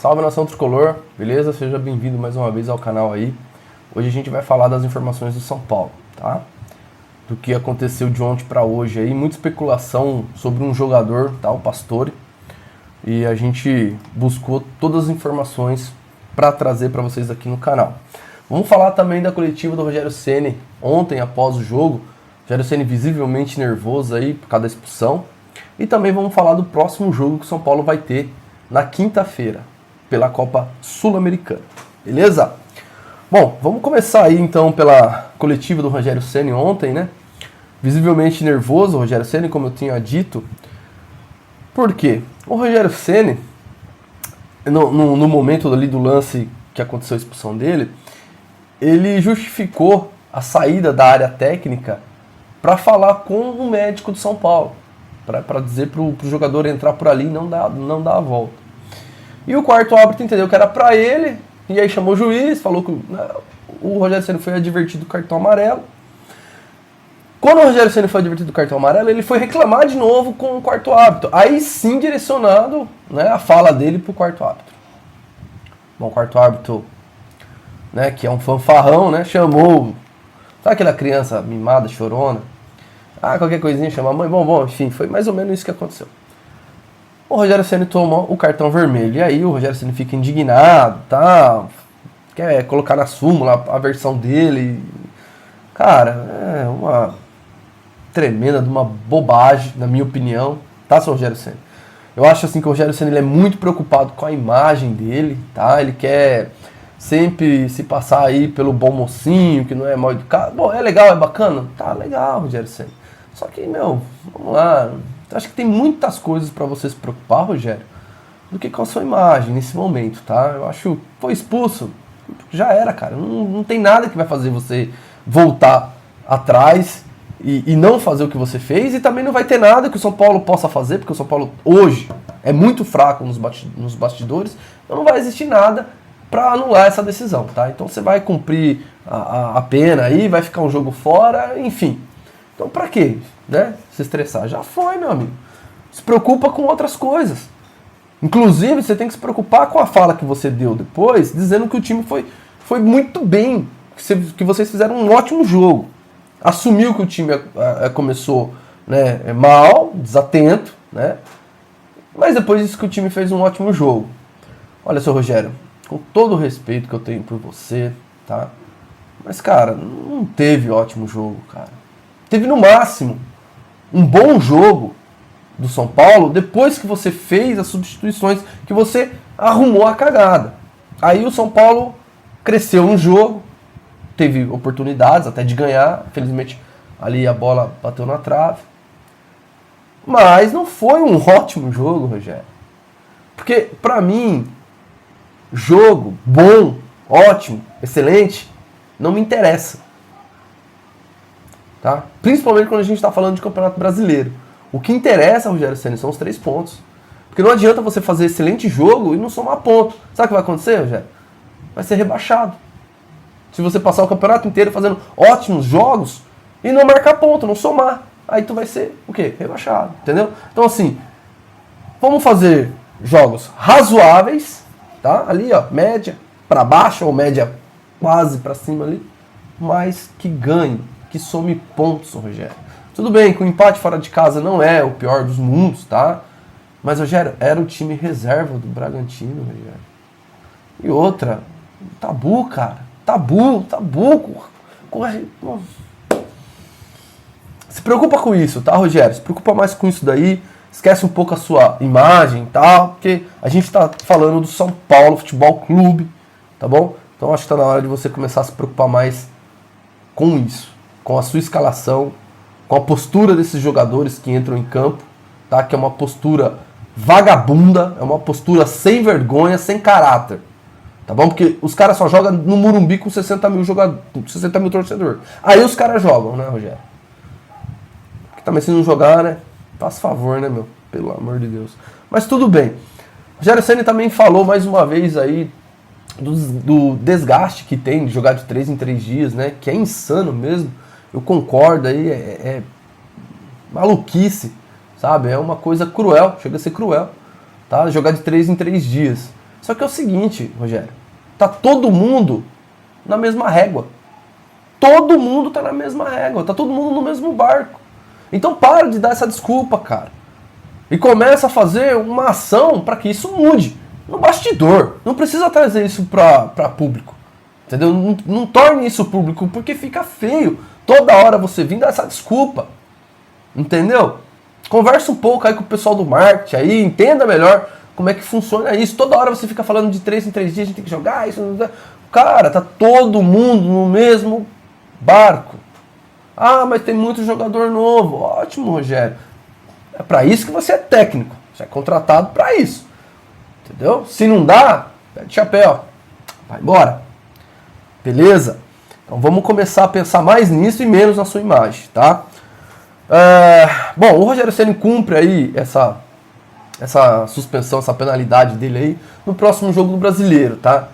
Salve nação tricolor, beleza? Seja bem-vindo mais uma vez ao canal aí. Hoje a gente vai falar das informações do São Paulo, tá? Do que aconteceu de ontem para hoje aí, muita especulação sobre um jogador, tá? O Pastore. E a gente buscou todas as informações para trazer para vocês aqui no canal. Vamos falar também da coletiva do Rogério Ceni ontem após o jogo. Rogério Ceni visivelmente nervoso aí por causa da expulsão. E também vamos falar do próximo jogo que o São Paulo vai ter na quinta-feira, pela Copa Sul-Americana. Beleza? Bom, vamos começar aí então pela coletiva do Rogério Ceni ontem, né? Visivelmente nervoso o Rogério Ceni, como eu tinha dito. Por quê? O Rogério Ceni, no momento ali do lance que aconteceu a expulsão dele, ele justificou a saída da área técnica para falar com o médico do São Paulo, para dizer para o jogador entrar por ali e não dar a volta. E o quarto árbitro entendeu que era para ele, e aí chamou o juiz, falou que o Rogério Ceni foi advertido do cartão amarelo. Quando o Rogério Ceni foi advertido do cartão amarelo, ele foi reclamar de novo com o quarto árbitro. Aí sim direcionado, né, a fala dele para o quarto árbitro. Bom, o quarto árbitro, né, que é um fanfarrão, né, chamou... Sabe aquela criança mimada, chorona? Qualquer coisinha, chama a mãe. Bom, enfim, foi mais ou menos isso que aconteceu. O Rogério Ceni toma o cartão vermelho. E aí o Rogério Ceni fica indignado, tá? Quer colocar na súmula a versão dele. Cara, é uma tremenda de uma bobagem, na minha opinião. Tá, seu Rogério Ceni? Eu acho assim que o Rogério Ceni ele é muito preocupado com a imagem dele, tá? Ele quer sempre se passar aí pelo bom mocinho, que não é mal educado. Bom, é legal, é bacana? Tá legal, Rogério Ceni. Só que, vamos lá. Acho que tem muitas coisas para você se preocupar, Rogério, do que com a sua imagem nesse momento, tá? Eu acho que foi expulso, já era, cara. Não tem nada que vai fazer você voltar atrás e não fazer o que você fez, e também não vai ter nada que o São Paulo possa fazer, porque o São Paulo hoje é muito fraco nos bastidores, então não vai existir nada para anular essa decisão, tá? Então você vai cumprir a pena aí, vai ficar um jogo fora, enfim. Então pra quê, né, se estressar? Já foi, meu amigo. Se preocupa com outras coisas. Inclusive, você tem que se preocupar com a fala que você deu depois, dizendo que o time foi muito bem, que vocês fizeram um ótimo jogo. Assumiu que o time começou, né, mal, desatento, né? Mas depois disse que o time fez um ótimo jogo. Olha, seu Rogério, com todo o respeito que eu tenho por você, tá? Mas, cara, não teve ótimo jogo, cara. Teve no máximo um bom jogo do São Paulo depois que você fez as substituições, que você arrumou a cagada. Aí o São Paulo cresceu no jogo, teve oportunidades até de ganhar, infelizmente ali a bola bateu na trave. Mas não foi um ótimo jogo, Rogério. Porque pra mim, jogo bom, ótimo, excelente, não me interessa. Tá? Principalmente quando a gente está falando de Campeonato Brasileiro. O que interessa, Rogério Ceni, são os 3 pontos. Porque não adianta você fazer excelente jogo e não somar ponto. Sabe o que vai acontecer, Rogério? Vai ser rebaixado. Se você passar o campeonato inteiro fazendo ótimos jogos e não marcar ponto, não somar, aí tu vai ser o quê? Rebaixado, entendeu? Então assim, vamos fazer jogos razoáveis, tá? Ali, ó, média para baixo ou média quase para cima ali, mas que ganhe, que some pontos, Rogério. Tudo bem que o empate fora de casa não é o pior dos mundos, tá? Mas, Rogério, era o time reserva do Bragantino, Rogério. E outra, tabu, cara. Tabu. Se preocupa com isso, tá, Rogério? Se preocupa mais com isso daí. Esquece um pouco a sua imagem e tal, porque a gente tá falando do São Paulo Futebol Clube, tá bom? Então acho que tá na hora de você começar a se preocupar mais com isso, com a sua escalação, com a postura desses jogadores que entram em campo, tá? Que é uma postura vagabunda, é uma postura sem vergonha, sem caráter, tá bom? Porque os caras só jogam no Morumbi com 60 mil torcedores. Aí os caras jogam, né, Rogério? Porque também se não jogar, né? Faz favor, né, meu? Pelo amor de Deus. Mas tudo bem. O Rogério Ceni também falou mais uma vez aí do desgaste que tem de jogar de 3 em 3 dias, né? Que é insano mesmo. Eu concordo aí, é maluquice, sabe? É uma coisa cruel, chega a ser cruel, tá? Jogar de 3 em 3 dias. Só que é o seguinte, Rogério, tá todo mundo na mesma régua. Todo mundo tá na mesma régua, tá todo mundo no mesmo barco. Então para de dar essa desculpa, cara. E começa a fazer uma ação para que isso mude. No bastidor. Não precisa trazer isso para público. Entendeu? Não torne isso público, porque fica feio. Toda hora você vir dar essa desculpa. Entendeu? Conversa um pouco aí com o pessoal do marketing aí, entenda melhor como é que funciona isso. Toda hora você fica falando de 3 em 3 dias, a gente tem que jogar isso. Cara, tá todo mundo no mesmo barco. Ah, mas tem muito jogador novo. Ótimo, Rogério. É para isso que você é técnico. Você é contratado para isso. Entendeu? Se não dá, pede chapéu. Vai embora. Beleza? Então vamos começar a pensar mais nisso e menos na sua imagem, tá? Bom, o Rogério Ceni cumpre aí essa suspensão, essa penalidade dele aí no próximo jogo do Brasileiro, tá?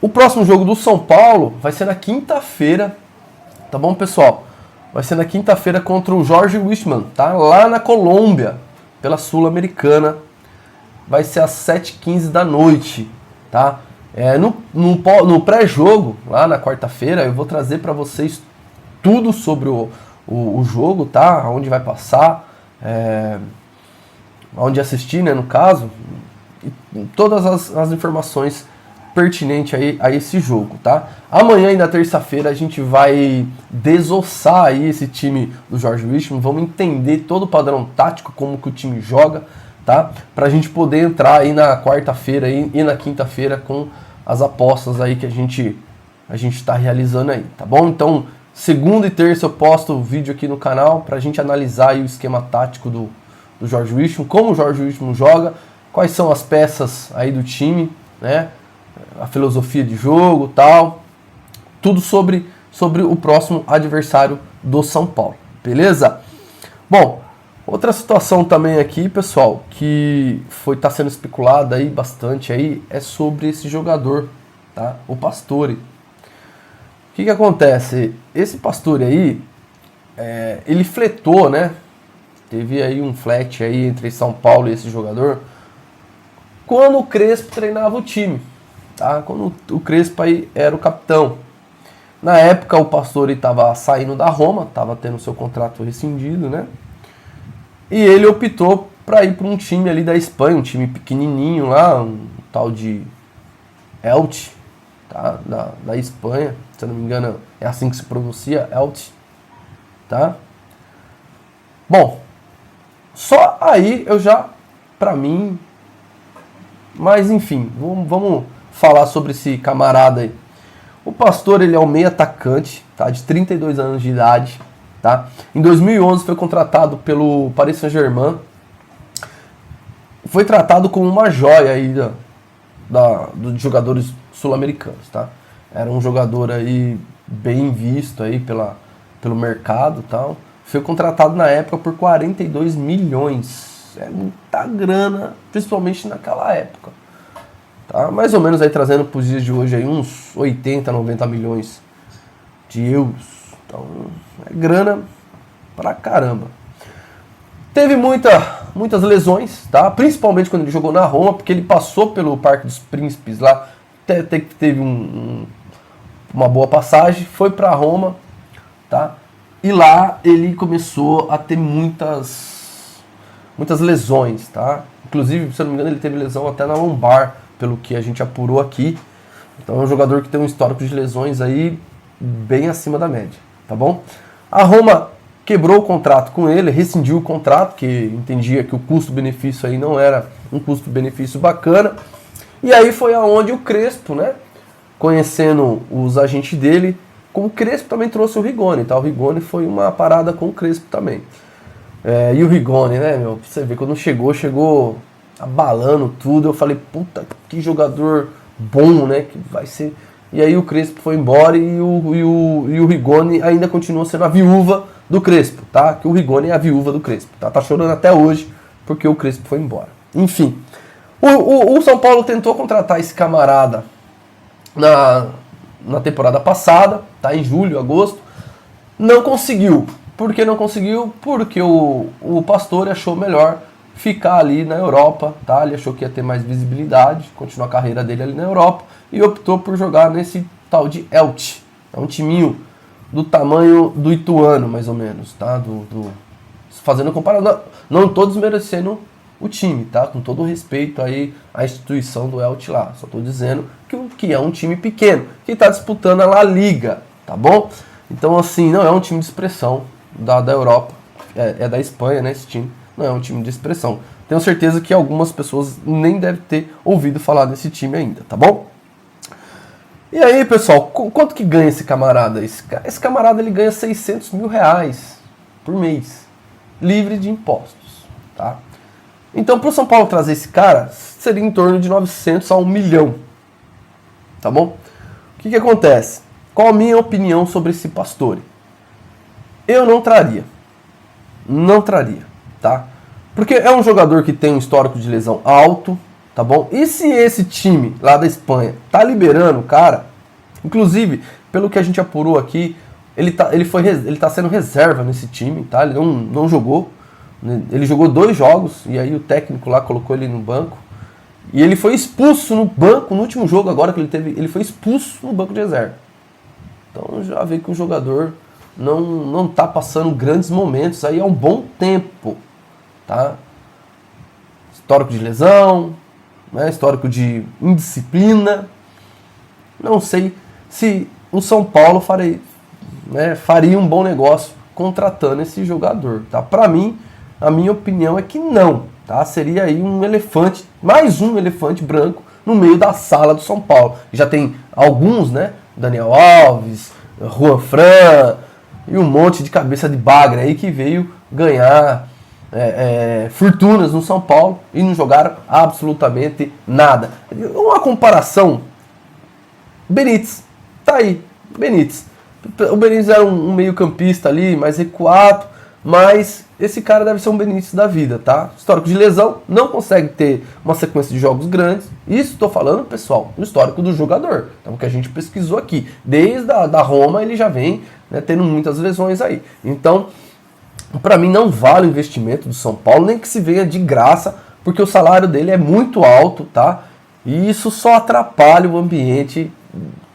O próximo jogo do São Paulo vai ser na quinta-feira, tá bom, pessoal? Vai ser na quinta-feira contra o Jorge Wilstermann, tá? Lá na Colômbia, pela Sul-Americana. Vai ser às 7h15 da noite, tá? No pré-jogo, lá na quarta-feira, eu vou trazer para vocês tudo sobre o jogo, tá? Onde vai passar, onde assistir, né, no caso. E todas as informações pertinente aí a esse jogo, tá? Amanhã e na terça-feira a gente vai desossar aí esse time do Jorge Wilstermann, vamos entender todo o padrão tático, como que o time joga, tá? Pra gente poder entrar aí na quarta-feira e na quinta-feira com as apostas aí que a gente tá realizando aí, tá bom? Então, segunda e terça eu posto o vídeo aqui no canal pra gente analisar aí o esquema tático do Jorge Wilstermann, como o Jorge Wilstermann joga, quais são as peças aí do time, né? A filosofia de jogo, tal, tudo sobre o próximo adversário do São Paulo, beleza? Bom, outra situação também aqui, pessoal, que tá sendo especulada aí bastante aí, é sobre esse jogador, tá? O Pastore. O que acontece? Esse Pastore aí, ele fletou, né? Teve aí um flat aí entre São Paulo e esse jogador quando o Crespo treinava o time. Tá? Quando o Crespo aí era o capitão. Na época o Pastore estava saindo da Roma, estava tendo seu contrato rescindido, né? E ele optou para ir para um time ali da Espanha, um time pequenininho lá, um tal de Elche, tá? Da Espanha, se eu não me engano é assim que se pronuncia, Elche, tá? Bom, só aí eu já, para mim, mas enfim, vamos falar sobre esse camarada aí. O Pastore, ele é um meio atacante, tá? De 32 anos de idade, tá? Em 2011 foi contratado pelo Paris Saint-Germain. Foi tratado como uma joia aí dos jogadores sul-americanos, tá? Era um jogador aí bem visto aí pelo mercado e tal. Foi contratado na época por 42 milhões. É muita grana, principalmente naquela época. Tá? Mais ou menos aí trazendo para os dias de hoje aí uns 80, 90 milhões de euros. Então é grana pra caramba. Teve muitas lesões, tá? Principalmente quando ele jogou na Roma, porque ele passou pelo Parque dos Príncipes lá, teve uma boa passagem, foi para Roma, tá? E lá ele começou a ter muitas lesões, tá? Inclusive, se eu não me engano, ele teve lesão até na lombar, pelo que a gente apurou aqui. Então é um jogador que tem um histórico de lesões aí bem acima da média, tá bom? A Roma quebrou o contrato com ele, rescindiu o contrato, porque entendia que o custo-benefício aí não era um custo-benefício bacana. E aí foi aonde o Crespo, né, conhecendo os agentes dele, como o Crespo também trouxe o Rigoni, tá? O Rigoni foi uma parada com o Crespo também. E o Rigoni, né, meu, pra você ver, quando chegou abalando tudo, eu falei, puta, que jogador bom, né, que vai ser... E aí o Crespo foi embora e o Rigoni ainda continua sendo a viúva do Crespo, tá? Que o Rigoni é a viúva do Crespo, tá? Tá chorando até hoje porque o Crespo foi embora. Enfim, o São Paulo tentou contratar esse camarada na temporada passada, tá? Em julho, agosto. Não conseguiu. Por que não conseguiu? Porque o Pastore achou melhor ficar ali na Europa, tá? Ele achou que ia ter mais visibilidade, continuar a carreira dele ali na Europa e optou por jogar nesse tal de Elche. É um timinho do tamanho do Ituano, mais ou menos, tá? Fazendo comparação, não tô desmerecendo o time, tá? Com todo o respeito aí à instituição do Elche lá. Só tô dizendo que é um time pequeno, que está disputando a La Liga, tá bom? Então, assim, não é um time de expressão da Europa, é da Espanha, né, esse time. Não é um time de expressão. Tenho certeza que algumas pessoas nem devem ter ouvido falar desse time ainda, tá bom? E aí, pessoal, quanto que ganha esse camarada? Esse camarada, ele ganha 600 mil reais por mês, livre de impostos, tá? Então, para o São Paulo trazer esse cara, seria em torno de 900 a 1 milhão, tá bom? O que acontece? Qual a minha opinião sobre esse Pastore? Eu não traria. Não traria, tá? Porque é um jogador que tem um histórico de lesão alto, tá bom? E se esse time lá da Espanha tá liberando o cara, inclusive, pelo que a gente apurou aqui, ele tá sendo reserva nesse time, tá? Ele não jogou. Ele jogou 2 jogos e aí o técnico lá colocou ele no banco. E ele foi expulso no banco, no último jogo agora que ele teve, ele foi expulso no banco de reserva. Então já vê que o jogador não tá passando grandes momentos aí há um bom tempo, tá? Histórico de lesão, né? Histórico de indisciplina. Não sei se o São Paulo faria um bom negócio contratando esse jogador, tá? Para mim, a minha opinião é que não, tá? Seria aí um elefante, mais um elefante branco no meio da sala do São Paulo. Já tem alguns, né? Daniel Alves, Juan Fran e um monte de cabeça de bagre aí que veio ganhar fortunas no São Paulo e não jogaram absolutamente nada. Uma comparação, Benítez, tá aí, Benítez. O Benítez era um meio campista ali, mais recuado, mas esse cara deve ser um Benítez da vida, tá? Histórico de lesão, não consegue ter uma sequência de jogos grandes. Isso estou falando, pessoal, do histórico do jogador. Então, o que a gente pesquisou aqui. Desde da Roma, ele já vem, né, tendo muitas lesões aí. Então, para mim, não vale o investimento do São Paulo, nem que se venha de graça, porque o salário dele é muito alto, tá? E isso só atrapalha o ambiente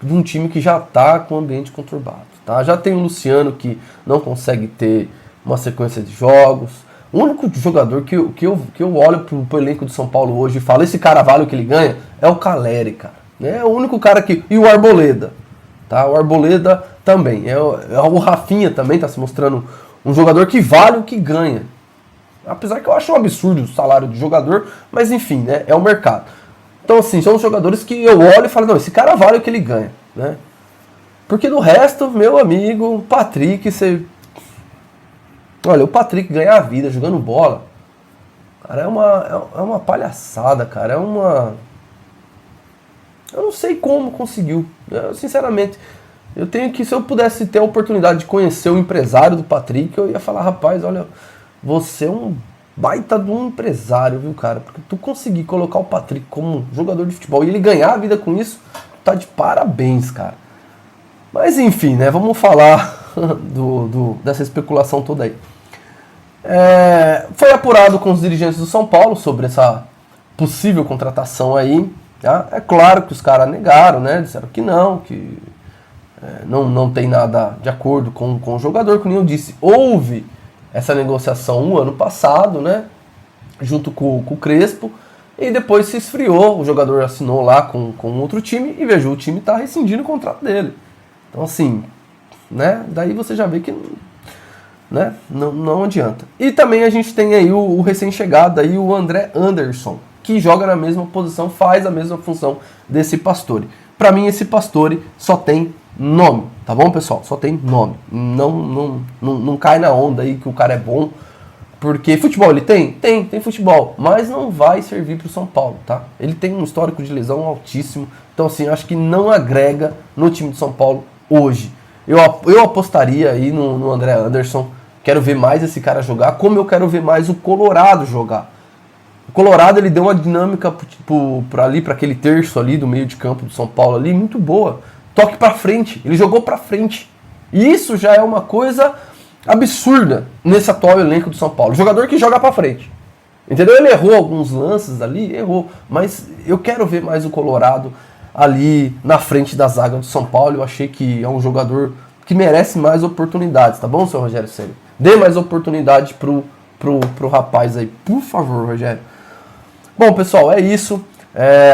de um time que já está com o ambiente conturbado, tá? Já tem o Luciano que não consegue ter uma sequência de jogos. O único jogador que eu olho pro elenco do São Paulo hoje e falo, esse cara vale o que ele ganha, é o Caleri, cara. É o único cara que... E o Arboleda, tá? O Arboleda também. O Rafinha também está se mostrando um jogador que vale o que ganha. Apesar que eu acho um absurdo o salário do jogador, mas enfim, né? É o mercado. Então, assim, são os jogadores que eu olho e falo, não, esse cara vale o que ele ganha, né? Porque do resto, meu amigo, o Patrick, você... Olha, o Patrick ganhar a vida jogando bola, cara, é uma palhaçada, cara. Eu não sei como conseguiu. Sinceramente, se eu pudesse ter a oportunidade de conhecer o empresário do Patrick, eu ia falar, rapaz, olha, você é um baita de um empresário, viu, cara? Porque tu conseguir colocar o Patrick como jogador de futebol e ele ganhar a vida com isso, tá de parabéns, cara. Mas enfim, né? Vamos falar dessa especulação toda aí. Foi apurado com os dirigentes do São Paulo sobre essa possível contratação aí. Tá? É claro que os caras negaram, né? Disseram que não, que não tem nada de acordo com o jogador. Como eu disse, houve essa negociação no ano passado, né? Junto com o Crespo. E depois se esfriou, o jogador assinou lá com outro time e veja, o time está rescindindo o contrato dele. Então assim, né? Daí você já vê que, né? Não adianta. E também a gente tem aí o recém-chegado aí, o André Anderson, que joga na mesma posição, faz a mesma função desse Pastore. Para mim esse Pastore só tem nome, tá bom, pessoal? Só tem nome. Não cai na onda aí que o cara é bom. Porque futebol ele tem futebol, mas não vai servir para o São Paulo, tá? Ele tem um histórico de lesão altíssimo, então assim, eu acho que não agrega no time de São Paulo hoje. Eu apostaria aí no André Anderson, quero ver mais esse cara jogar, como eu quero ver mais o Colorado jogar. O Colorado ele deu uma dinâmica para aquele terço ali do meio de campo do São Paulo ali, muito boa. Toque para frente, ele jogou para frente. E isso já é uma coisa absurda nesse atual elenco do São Paulo. Jogador que joga pra frente. Entendeu? Ele errou alguns lances ali, errou. Mas eu quero ver mais o Colorado ali na frente da zaga do São Paulo. Eu achei que é um jogador que merece mais oportunidades, tá bom, seu Rogério Ceni? Dê mais oportunidade pro rapaz aí, por favor, Rogério. Bom, pessoal, é isso.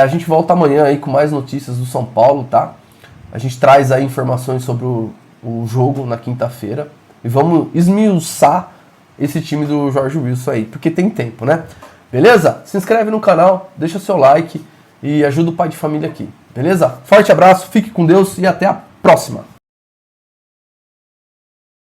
A gente volta amanhã aí com mais notícias do São Paulo, tá? A gente traz aí informações sobre o jogo na quinta-feira. E vamos esmiuçar esse time do Jorge Wilson aí, porque tem tempo, né? Beleza? Se inscreve no canal, deixa seu like e ajuda o pai de família aqui. Beleza? Forte abraço, fique com Deus e até a próxima!